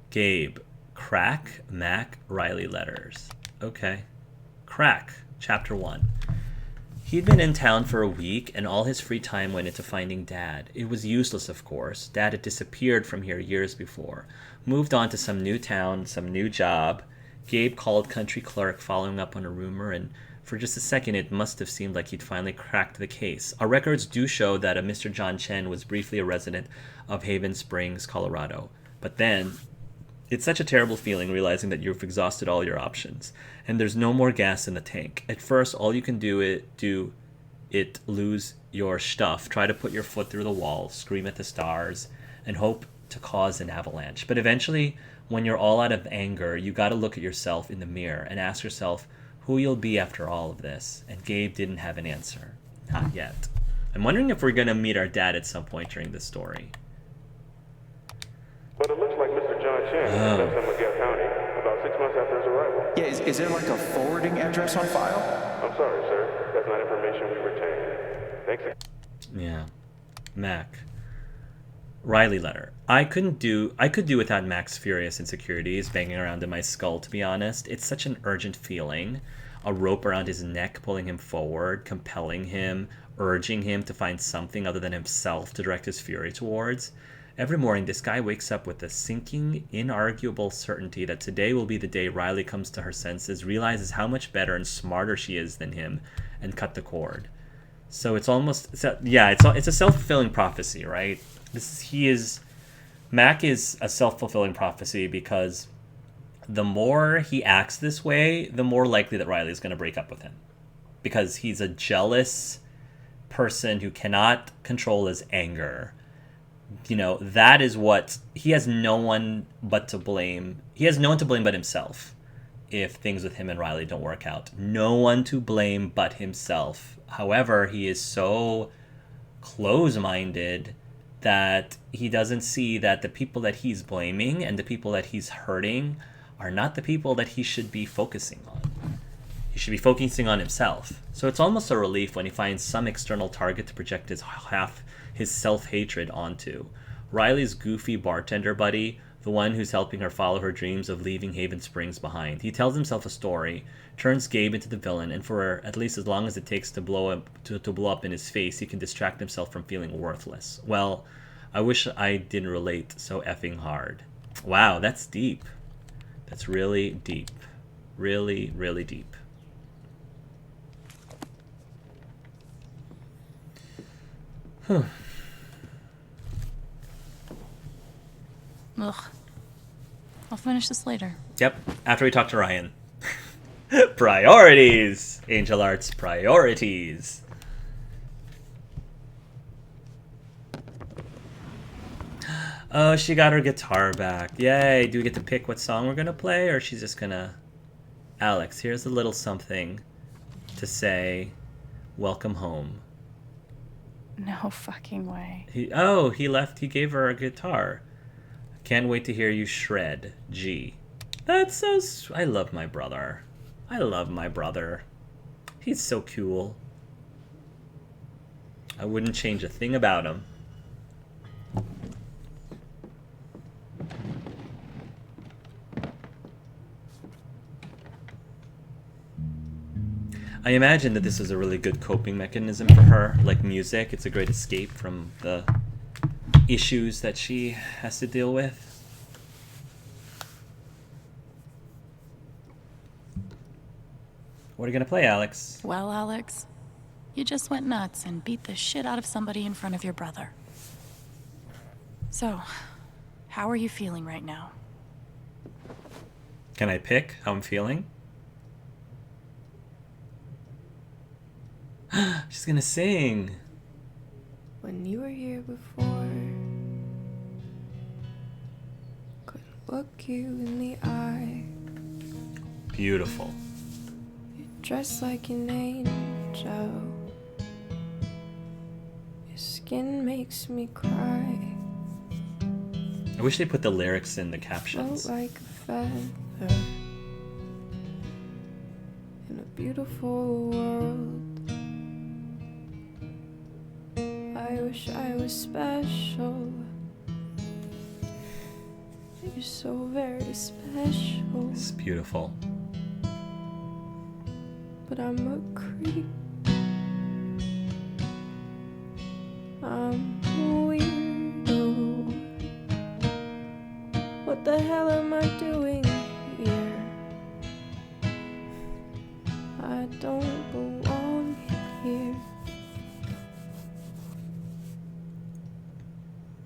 Gabe, Crack, Mac, Riley letters. Okay. Crack, chapter 1. He'd been in town for a week, and all his free time went into finding Dad. It was useless, of course. Dad had disappeared from here years before. Moved on to some new town, some new job. Gabe called country clerk following up on a rumor, and for just a second it must have seemed like he'd finally cracked the case. Our records do show that a Mr. John Chen was briefly a resident of Haven Springs, Colorado. But then, it's such a terrible feeling realizing that you've exhausted all your options, and there's no more gas in the tank. At first, all you can do it lose your stuff, try to put your foot through the wall, scream at the stars, and hope to cause an avalanche. But eventually, when you're all out of anger, you gotta look at yourself in the mirror and ask yourself who you'll be after all of this. And Gabe didn't have an answer. Not yet. I'm wondering if we're gonna meet our dad at some point during this story. But it looks like Mr. John Chen left in Miguel County about 6 months after his arrival. Yeah, is there like a forwarding address on file? I'm sorry, sir. That's not information we retain. Thanks. Yeah. Mac. Riley letter. I could do without Mac's furious insecurities banging around in my skull, to be honest. It's such an urgent feeling. A rope around his neck pulling him forward, compelling him, urging him to find something other than himself to direct his fury towards. Every morning, this guy wakes up with a sinking, inarguable certainty that today will be the day Riley comes to her senses, realizes how much better and smarter she is than him, and cut the cord. So it's a self-fulfilling prophecy, right? Mac is a self-fulfilling prophecy because the more he acts this way, the more likely that Riley's going to break up with him. Because he's a jealous person who cannot control his anger. You know, that is what... He has no one but to blame. He has no one to blame but himself if things with him and Riley don't work out. No one to blame but himself. However, he is so close-minded that he doesn't see that the people that he's blaming and the people that he's hurting are not the people that he should be focusing on. He should be focusing on himself. So it's almost a relief when he finds some external target to project his self-hatred onto. Riley's goofy bartender buddy, the one who's helping her follow her dreams of leaving Haven Springs behind. He tells himself a story, turns Gabe into the villain, and for at least as long as it takes to blow up in his face, he can distract himself from feeling worthless. Well, I wish I didn't relate so effing hard. Wow, that's deep. That's really deep. Really, really deep. Huh. Ugh. I'll finish this later. Yep, after we talk to Ryan. Priorities! Angel Arts priorities. Oh, she got her guitar back. Yay, do we get to pick what song we're gonna play, or she's just gonna... Alex, here's a little something to say, welcome home. No fucking way. He gave her a guitar. Can't wait to hear you shred, G. That's so... I love my brother. He's so cool. I wouldn't change a thing about him. I imagine that this is a really good coping mechanism for her, like music. It's a great escape from the issues that she has to deal with. What are you gonna play, Alex? Well, Alex, you just went nuts and beat the shit out of somebody in front of your brother. So, how are you feeling right now? Can I pick how I'm feeling? She's gonna sing. When you were here before, couldn't look you in the eye. Beautiful. You're dressed like an angel. Your skin makes me cry. I wish they put the lyrics in the captions. Float like a feather in a beautiful world. I wish I was special. You're so very special. It's beautiful. But I'm a creep. I'm a weirdo. What the hell am I doing here? I don't belong here.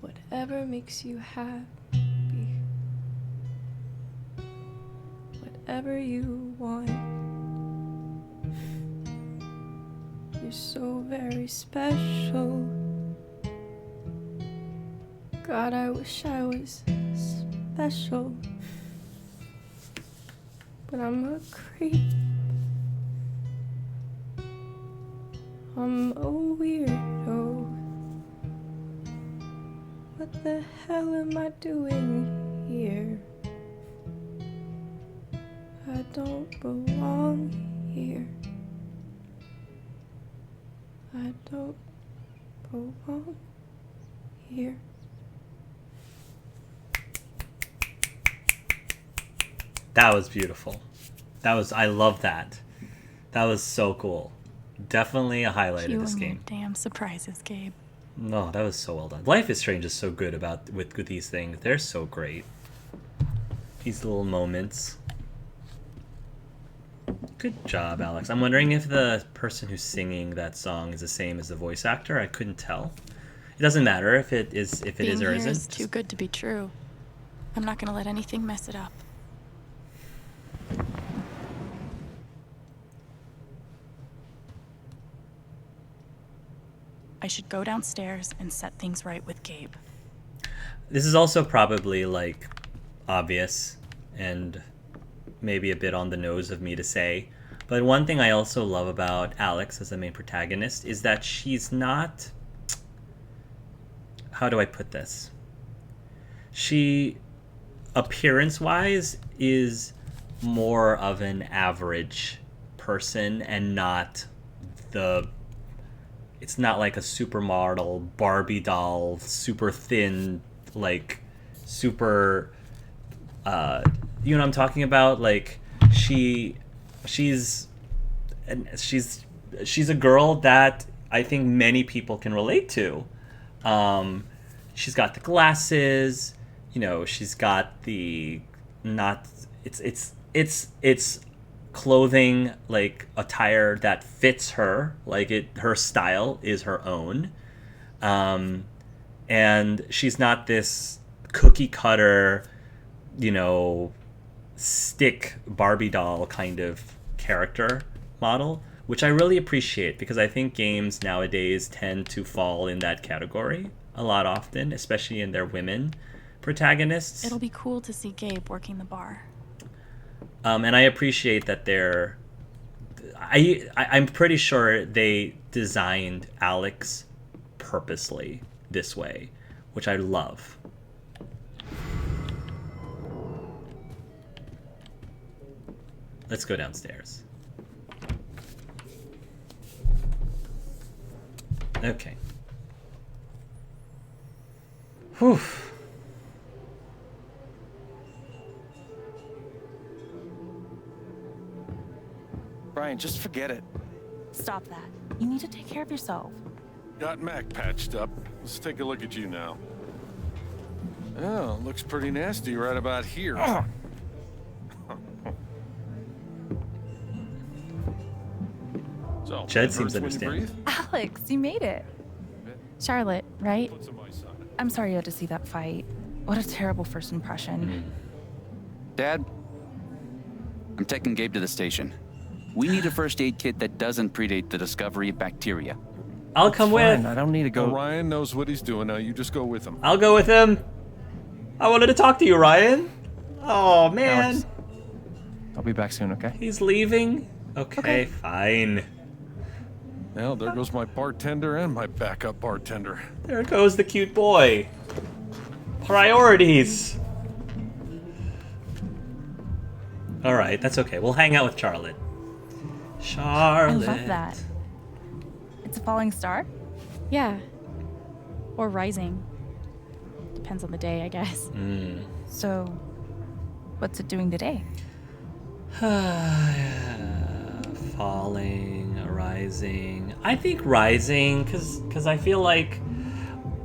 Whatever makes you happy. Whatever you want. You're so very special. God, I wish I was special. But I'm a creep. I'm a weirdo. What the hell am I doing here? I don't belong here. I don't belong here. That was beautiful. I love that. That was so cool. Definitely a highlight You of this and your game. damn surprises, Gabe. No, that was so well done. Life is Strange is so good with these things. They're so great. These little moments. Good job, Alex. I'm wondering if the person who's singing that song is the same as the voice actor. I couldn't tell. It doesn't matter if it is or Being here isn't. is too good to be true. I'm not gonna let anything mess it up. I should go downstairs and set things right with Gabe. This is also probably like obvious and maybe a bit on the nose of me to say, but one thing I also love about Alex as the main protagonist is that she's not, how do I put this? She, appearance-wise, is more of an average person and not it's not like a supermodel Barbie doll, super thin, like super, you know what I'm talking about? Like she's a girl that I think many people can relate to. She's got the glasses, you know, she's got the it's clothing, like attire that fits her, like her style is her own, and she's not this cookie cutter, you know, stick Barbie doll kind of character model, which I really appreciate because I think games nowadays tend to fall in that category a lot often, especially in their women protagonists. It'll be cool to see Gabe working the bar. And I appreciate that I'm pretty sure they designed Alex purposely this way, which I love. Let's go downstairs. Okay. Whew. Brian, just forget it. Stop that. You need to take care of yourself. Got Mac patched up. Let's take a look at you now. Oh, looks pretty nasty right about here. So, Jed it seems hurts to when you understand. breathe? Alex, you made it. Charlotte, right? Put some ice on it. I'm sorry you had to see that fight. What a terrible first impression. Dad, I'm taking Gabe to the station. We need a first aid kit that doesn't predate the discovery of bacteria. I'll come Fine, with. I don't need to Go. go. Ryan knows what he's doing now. You just go with him. I'll go with him. I wanted to talk to you, Ryan. Oh man, Alex, I'll be back soon, okay? he's leaving. Okay, fine. Well, there goes my bartender and my backup bartender. There goes the cute boy. Priorities. All right, that's okay. We'll hang out with Charlotte. I Charlotte. love that. It's a falling star? Yeah. Or rising. Depends on the day, I guess. So, what's it doing today? Falling, rising. I think rising, because I feel like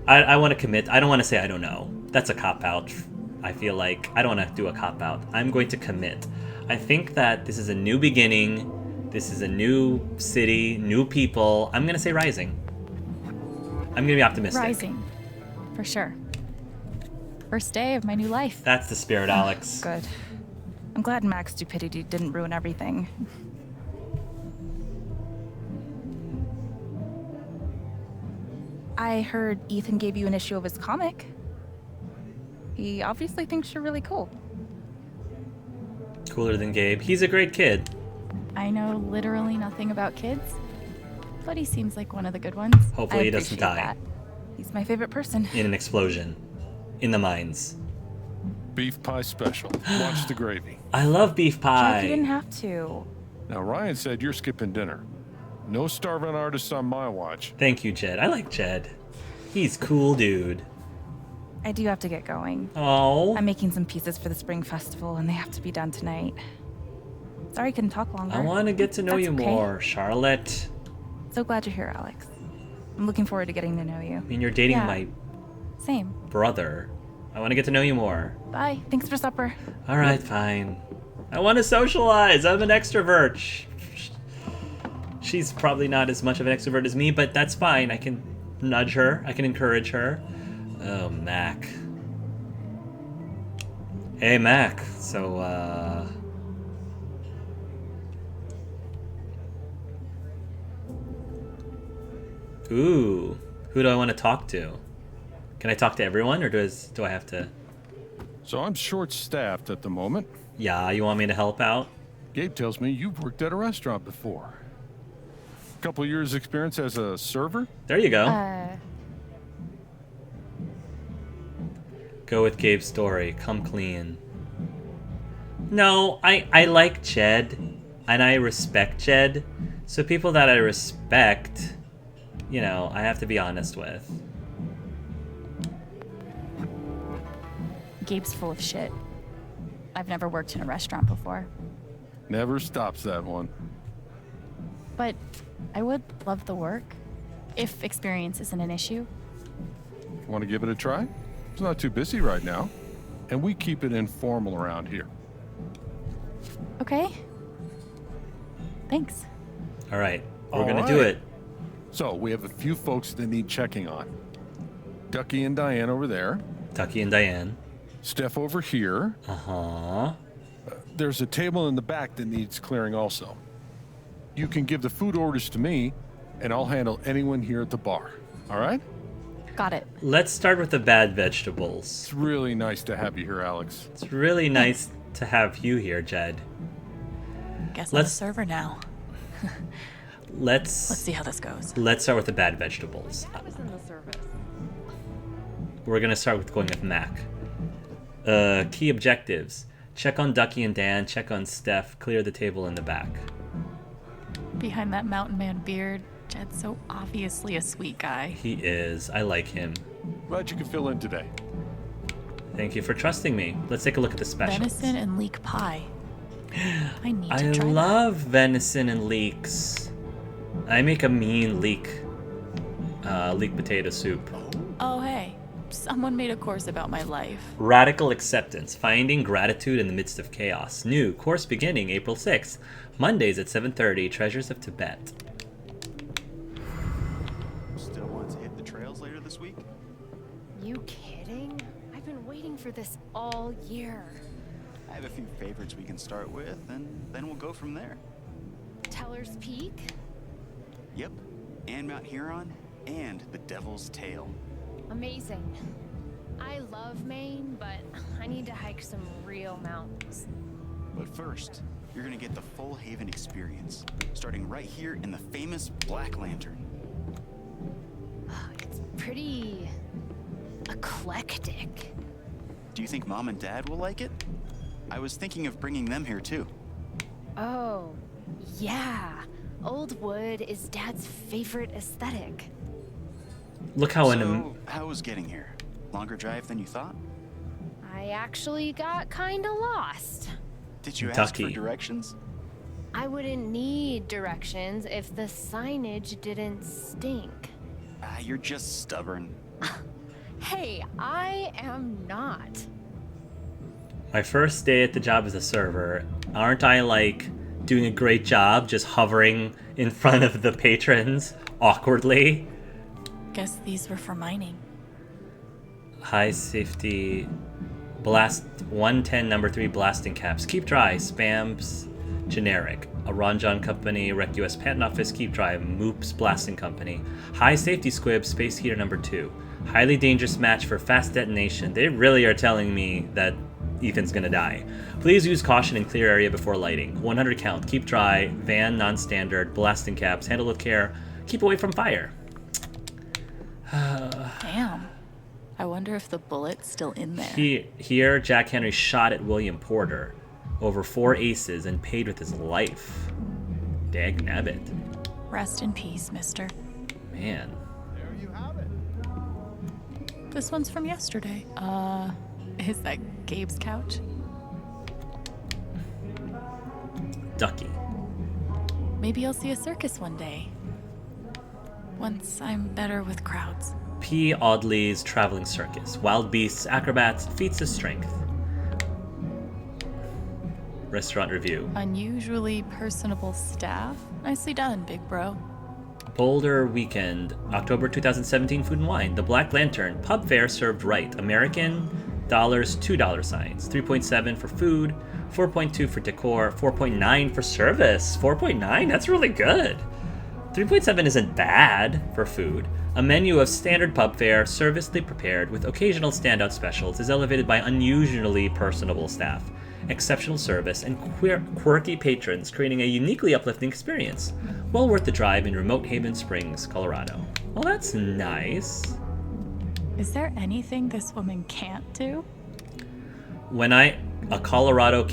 I want to commit. I don't want to say I don't know. That's a cop-out. I feel like I don't want to do a cop-out. I'm going to commit. I think that this is a new beginning. This is a new city, new people. I'm going to say rising. I'm going to be optimistic. Rising. For sure. First day of my new life. That's the spirit, Alex. Good. I'm glad Mac's stupidity didn't ruin everything. I heard Ethan gave you an issue of his comic. He obviously thinks you're really cool. Cooler than Gabe. He's a great kid. I know literally nothing about kids, but he seems like one of the good ones. Hopefully I he doesn't appreciate die. that. He's my favorite person. In an explosion. In the mines. Beef pie special. Watch the gravy. I love beef Jack, you didn't pie. have to. Now, Ryan said you're skipping dinner. No starving artists on my watch. Thank you, Jed. I like Jed. He's cool dude. I do have to get going. Oh. I'm making some pieces for the spring festival, and they have to be done tonight. Sorry I couldn't talk longer. I want to get to know That's you okay. more, Charlotte. So glad you're here, Alex. I'm looking forward to getting to know you. I mean, you're dating Yeah. my Same. brother. I want to get to know you more. Bye. Thanks for supper. All right, fine. I want to socialize. I'm an extrovert. She's probably not as much of an extrovert as me, but that's fine. I can nudge her. I can encourage her. Oh, Mac. Hey, Mac. So, Ooh. Who do I want to talk to? Can I talk to everyone, or do I have to... So I'm short-staffed at the moment. Yeah, you want me to help out? Gabe tells me you've worked at a restaurant before. Couple years experience as a server? There you go. Go with Gabe's story. Come clean. No, I like Jed, and I respect Jed. So people that I respect, you know, I have to be honest with. Gabe's full of shit. I've never worked in a restaurant before, Never stops that one. but I would love the work if experience isn't an issue. Want to give it a try? It's not too busy right now. And we keep it informal around here. Okay. Thanks. All right, we're All gonna do right. it. So we have a few folks that need checking on. Ducky and Diane over there. Ducky and Diane. Steph over here. Uh-huh. There's a table in the back that needs clearing also. You can give the food orders to me, and I'll handle anyone here at the bar. All right? Got it. Let's start with the bad vegetables. It's really nice to have you here, Alex. It's really nice to have you here, Jed. Guess Let's- I'm a server now. Let's See how this goes. let's start with the bad vegetables. We're gonna start with going with Mac. Key objectives: check on Ducky and Dan, check on Steph, clear the table in the back. Behind that mountain man beard, Jed's so obviously a sweet guy. He is. I like him. Glad you could fill in today. Thank you for trusting me. Let's take a look at the specials. Venison and leek pie. I need I to try love venison and leeks. I make a mean leek potato soup. that. Oh, hey. Someone made a course about my life. Radical acceptance, finding gratitude in the midst of chaos. New course beginning April 6th. Mondays at 7:30. Treasures of Tibet. Still want to hit the trails later this week? You kidding? I've been waiting for this all year. I have a few favorites we can start with, and then we'll go from there. Teller's Peak? Yep, and Mount Huron, and the Devil's Tail. Amazing. I love Maine, but I need to hike some real mountains. But first, you're gonna get the full Haven experience, starting right here in the famous Black Lantern. It's pretty eclectic. Do you think Mom and Dad will like it? I was thinking of bringing them here too. Oh, yeah. Old wood is Dad's favorite aesthetic. Look how So, how was getting here? Longer drive than you thought? I actually got kinda lost. Did you ask Ducky. for directions? I wouldn't need directions if the signage didn't stink. You're just stubborn. Hey, I am not. My first day at the job as a server, aren't I like doing a great job just hovering in front of the patrons awkwardly? Guess these were for mining. High safety blast 110 number 3 blasting caps. Keep dry. Spams generic. A Ronjon Company, Rec US Patent Office, Keep Dry, Moops Blasting Company. High safety squib, space heater number 2. Highly dangerous match for fast detonation. They really are telling me that Ethan's gonna die. Please use caution in clear area before lighting. 100 count. Keep dry. Van non-standard. Blasting caps. Handle with care. Keep away from fire. Damn. I wonder if the bullet's still in there. Here, Jack Henry shot at William Porter over 4 aces and paid with his life. Dag nabbit. Rest in peace, mister. Man. This one's from yesterday. Is that Gabe's couch? Ducky. Maybe I'll see a circus one day. Once I'm better with crowds. P. Audley's Traveling Circus. Wild beasts, acrobats, feats of strength. Restaurant review. Unusually personable staff. Nicely done, big bro. Boulder Weekend, October 2017 Food and Wine. The Black Lantern. Pub fare served right. American dollars, $2 signs. 3.7 for food, 4.2 for decor, 4.9 for service. 4.9? That's really good. 3.7 isn't bad for food. A menu of standard pub fare, servicely prepared with occasional standout specials, is elevated by unusually personable staff, exceptional service, and quirky patrons, creating a uniquely uplifting experience. Well worth the drive in remote Haven Springs, Colorado. Well, that's nice. Is there anything this woman can't do? A Coloradan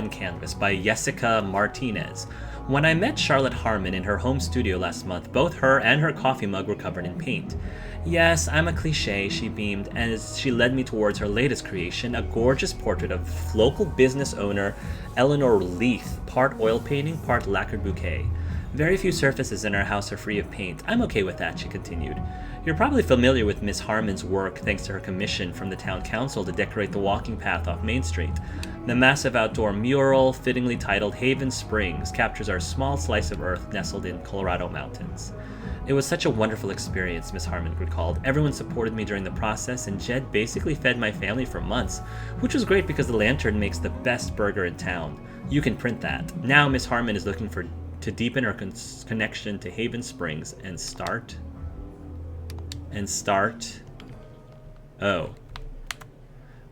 Canvas by Jessica Martinez. When I met Charlotte Harmon in her home studio last month, both her and her coffee mug were covered in paint. Yes, I'm a cliche, she beamed, as she led me towards her latest creation, a gorgeous portrait of local business owner Eleanor Leith, part oil painting, part lacquered bouquet. Very few surfaces in our house are free of paint. I'm okay with that, she continued. You're probably familiar with Miss Harmon's work thanks to her commission from the town council to decorate the walking path off Main Street. The massive outdoor mural, fittingly titled Haven Springs, captures our small slice of earth nestled in Colorado mountains. It was such a wonderful experience, Miss Harmon recalled. Everyone supported me during the process, and Jed basically fed my family for months, which was great because the Lantern makes the best burger in town. You can print that. Now Miss Harmon is looking to deepen her connection to Haven Springs and start.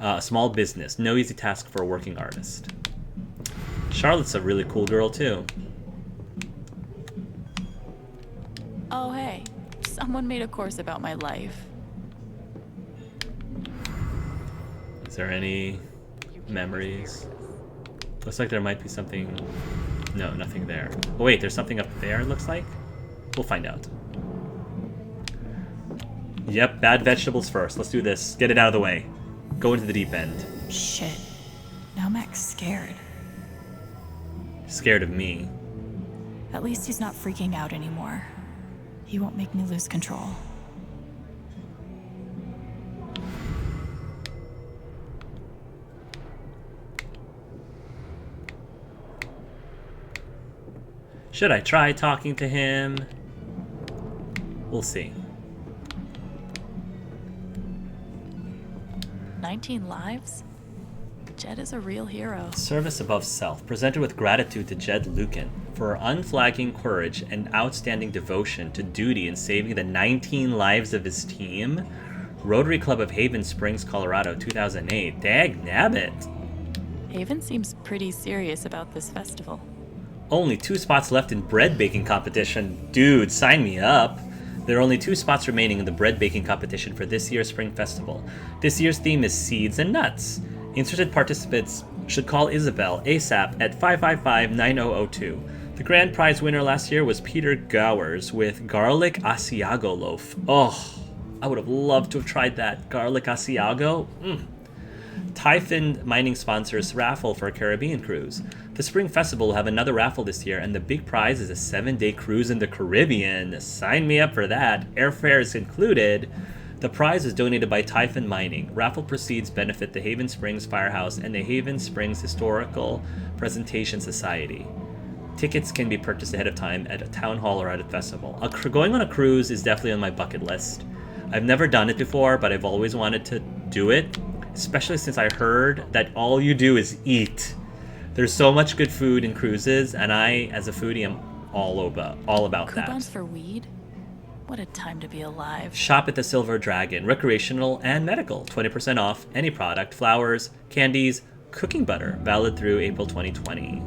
A small business. No easy task for a working artist. Charlotte's a really cool girl, too. Oh, hey. Someone made a course about my life. Is there any memories? Looks like there might be something... No, nothing there. Oh, wait, there's something up there, it looks like? We'll find out. Yep, bad vegetables first. Let's do this. Get it out of the way. Go into the deep end. Shit. Now Mac's scared. Scared of me. At least he's not freaking out anymore. He won't make me lose control. Should I try talking to him? We'll see. 19 lives? Jed is a real hero. Service above self, presented with gratitude to Jed Lucan for her unflagging courage and outstanding devotion to duty in saving the 19 lives of his team. Rotary Club of Haven Springs, Colorado, 2008. Dag nabbit. Haven seems pretty serious about this festival. Only 2 spots left in bread baking competition. Dude, sign me up. There are only 2 spots remaining in the bread baking competition for this year's Spring Festival. This year's theme is seeds and nuts. Interested participants should call Isabel ASAP at 555-9002. The grand prize winner last year was Peter Gowers with garlic Asiago loaf. Oh, I would have loved to have tried that garlic Asiago. Typhon Mining sponsors raffle for a Caribbean cruise. The Spring Festival will have another raffle this year, and the big prize is a 7-day cruise in the Caribbean. Sign me up for that. Airfare is included. The prize is donated by Typhon Mining. Raffle proceeds benefit the Haven Springs Firehouse and the Haven Springs Historical Presentation Society. Tickets can be purchased ahead of time at a town hall or at a festival. Going on a cruise is definitely on my bucket list. I've never done it before, but I've always wanted to do it, especially since I heard that all you do is eat. There's so much good food in cruises, and I, as a foodie, am all about that. Coupons for weed? What a time to be alive. Shop at the Silver Dragon, recreational and medical. 20% off any product, flowers, candies, cooking butter, valid through April 2020.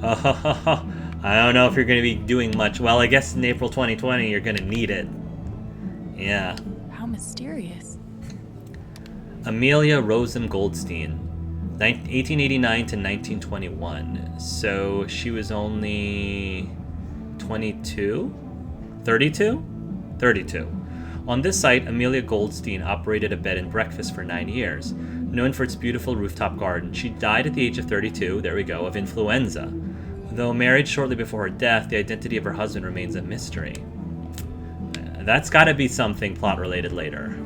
I don't know if you're going to be doing much. Well, I guess in April 2020, you're going to need it. Yeah. How mysterious. Amelia Rosem Goldstein, 1889 to 1921. So she was only 22? 32? 32. On this site, Amelia Goldstein operated a bed and breakfast for 9 years. Known for its beautiful rooftop garden, she died at the age of 32, there we go, of influenza. Though married shortly before her death, the identity of her husband remains a mystery. That's gotta be something plot-related later.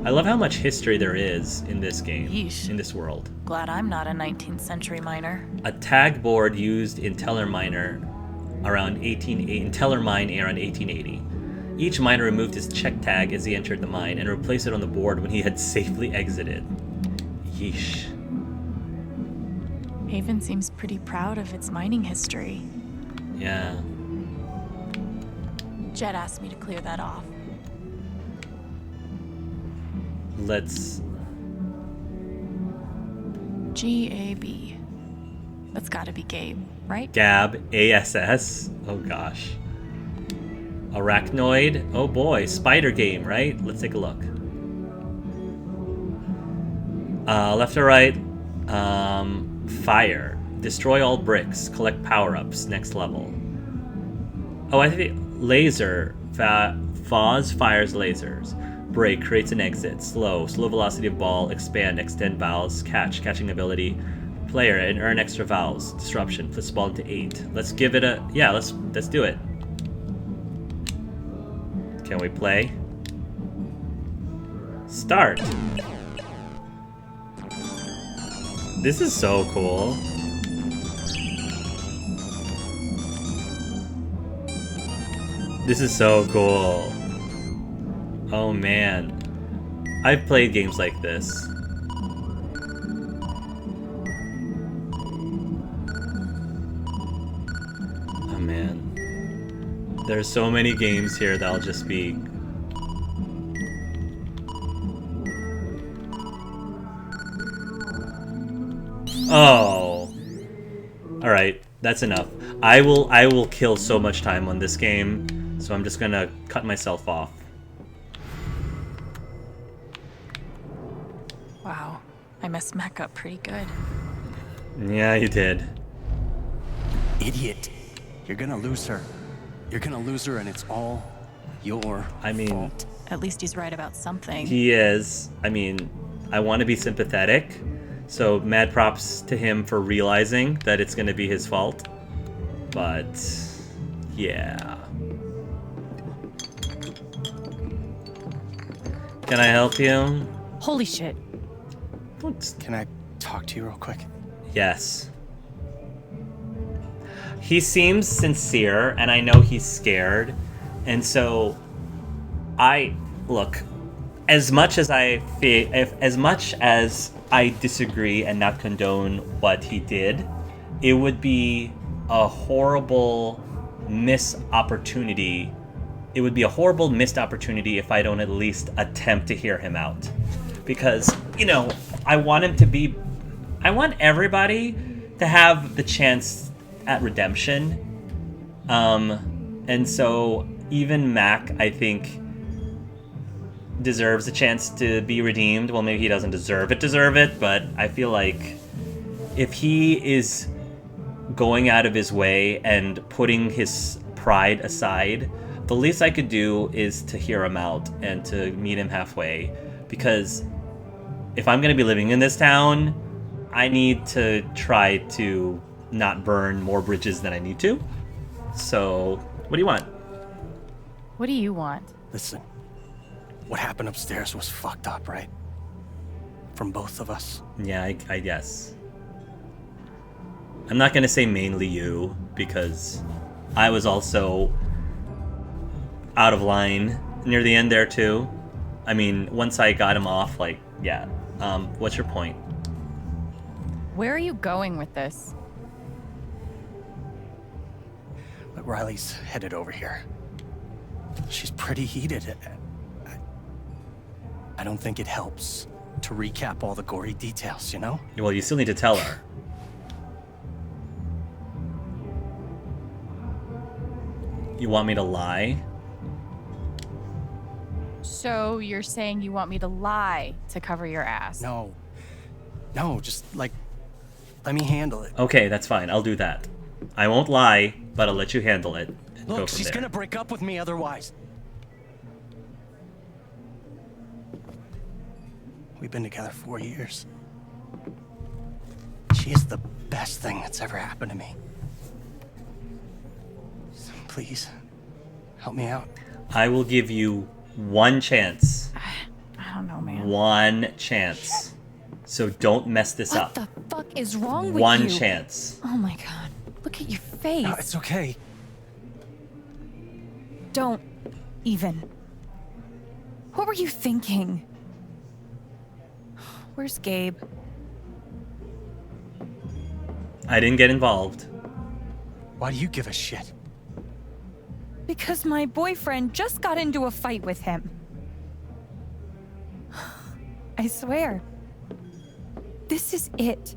I love how much history there is in this game, Yeesh. in this world. Glad I'm not a 19th century miner. A tag board used in Tellermine around 1880. Each miner removed his check tag as he entered the mine and replaced it on the board when he had safely exited. Yeesh. Haven seems pretty proud of its mining history. Yeah. Jed asked me to clear that off. Let's... G-A-B. That's gotta be Gabe, right? Gab, ASS. Oh gosh. Arachnoid. Oh boy, spider game, right? Let's take a look. Left or right? Fire. Destroy all bricks. Collect power-ups. Next level. Oh, I think laser. Foz fires lasers. Break creates an exit. Slow velocity of ball. Expand, extend vowels. Catching ability. Player and earn extra vowels. Disruption. Flips ball into 8. Let's give it a... Yeah, let's do it. Can we play? Start. This is so cool. This is so cool. Oh man. I've played games like this. Oh man. There's so many games here that'll just be... Oh. Alright, that's enough. I will kill so much time on this game, so I'm just gonna cut myself off. Wow, I messed Mac up pretty good. Yeah, you did. Idiot. You're gonna lose her. You're gonna lose her and it's all your fault. At least he's right about something. He is. I mean, I want to be sympathetic, so mad props to him for realizing that it's going to be his fault. But, yeah. Can I help you? Holy shit. Can I talk to you real quick? Yes. He seems sincere, and I know he's scared, and so look. As much as I disagree and not condone what he did, it would be a horrible missed opportunity. It would be a horrible missed opportunity if I don't at least attempt to hear him out, because I want everybody to have the chance at redemption, and so even Mac, I think, deserves a chance to be redeemed. Well, maybe he doesn't deserve it, but I feel like if he is going out of his way and putting his pride aside, the least I could do is to hear him out and to meet him halfway, because if I'm going to be living in this town, I need to try to not burn more bridges than I need to. So, what do you want? What do you want? Listen, what happened upstairs was fucked up, right? From both of us. Yeah, I guess. I'm not going to say mainly you, because I was also out of line near the end there, too. I mean, once I got him off, like, yeah. What's your point? Where are you going with this? But Riley's headed over here. She's pretty heated. I don't think it helps to recap all the gory details, you know? Well, you still need to tell her. You want me to lie? So you're saying you want me to lie to cover your ass? No. No, just, like, let me handle it. Okay, that's fine. I'll do that. I won't lie, but I'll let you handle it. And go Look, from she's there. gonna break up with me otherwise. We've been together 4 years. She is the best thing that's ever happened to me. So please, help me out. I will give you one chance. I don't know, man. One chance. So don't mess this up. What the fuck is wrong with you? One chance. Oh my god. Look at your face. No, it's okay. Don't even. What were you thinking? Where's Gabe? I didn't get involved. Why do you give a shit? Because my boyfriend just got into a fight with him. I swear. This is it.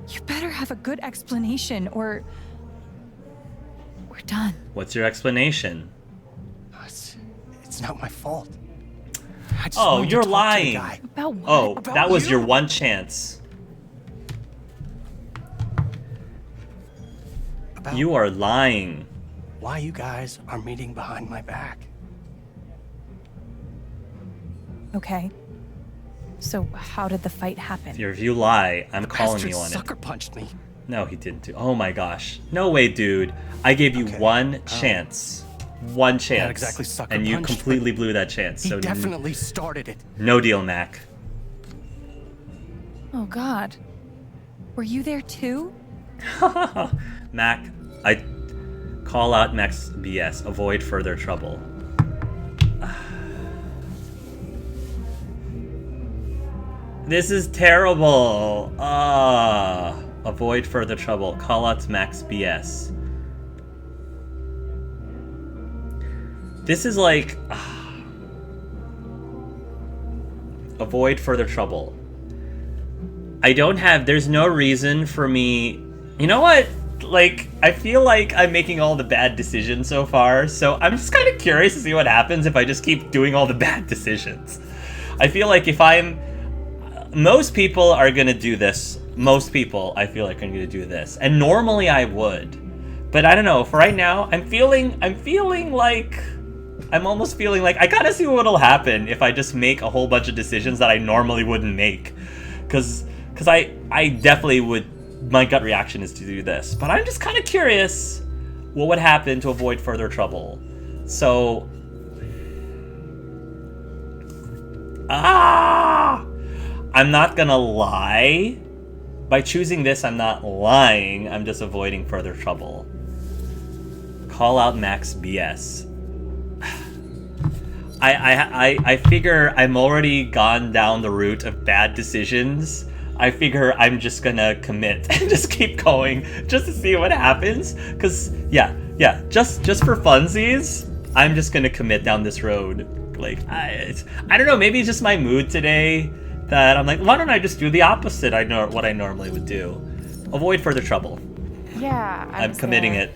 You better have a good explanation or we're done. What's your explanation? It's not my fault. I just Oh, wanted to you're talk to the lying. guy. About what? Oh, About that was you? your one chance. About You are lying. why you guys are meeting behind my back. Okay. So how did the fight happen? If you lie, I'm calling Bastard you on sucker punched me. it. No, he didn't do. Oh my gosh. No way, dude. I gave you Okay, one chance. One chance. Not exactly sucker and you punched, completely blew that chance. He So definitely started it. no deal, Mac. Oh god. Were you there too? Mac, I call out Mac's BS. Avoid further trouble. This is terrible. Avoid further trouble. Call out Mac's BS. This is like... avoid further trouble. I don't have... There's no reason for me... You know what? Like, I feel like I'm making all the bad decisions so far, so I'm just kind of curious to see what happens if I just keep doing all the bad decisions. I feel like if I'm... Most people are gonna do this. Most people, I feel like, are gonna do this. And normally I would. But I don't know, for right now, I'm feeling like... I'm almost feeling like I gotta see what'll happen if I just make a whole bunch of decisions that I normally wouldn't make. Cause I definitely would, my gut reaction is to do this. But I'm just kind of curious what would happen to avoid further trouble. So... I'm not gonna lie. By choosing this, I'm not lying. I'm just avoiding further trouble. Call out Max BS. I figure I'm already gone down the route of bad decisions. I figure I'm just gonna commit and just keep going just to see what happens. Cause yeah, just for funsies, I'm just gonna commit down this road. Like I don't know, maybe it's just my mood today that I'm like, why don't I just do the opposite? I know what I normally would do. Avoid further trouble. Yeah, I'm committing it.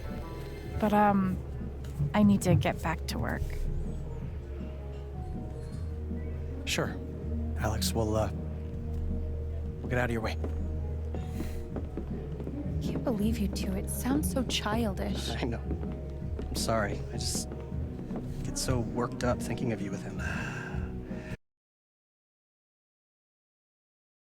But I need to get back to work. Sure. Alex, we'll get out of your way. Can't believe you two. It sounds so childish. I know. I'm sorry. I just get so worked up thinking of you with him.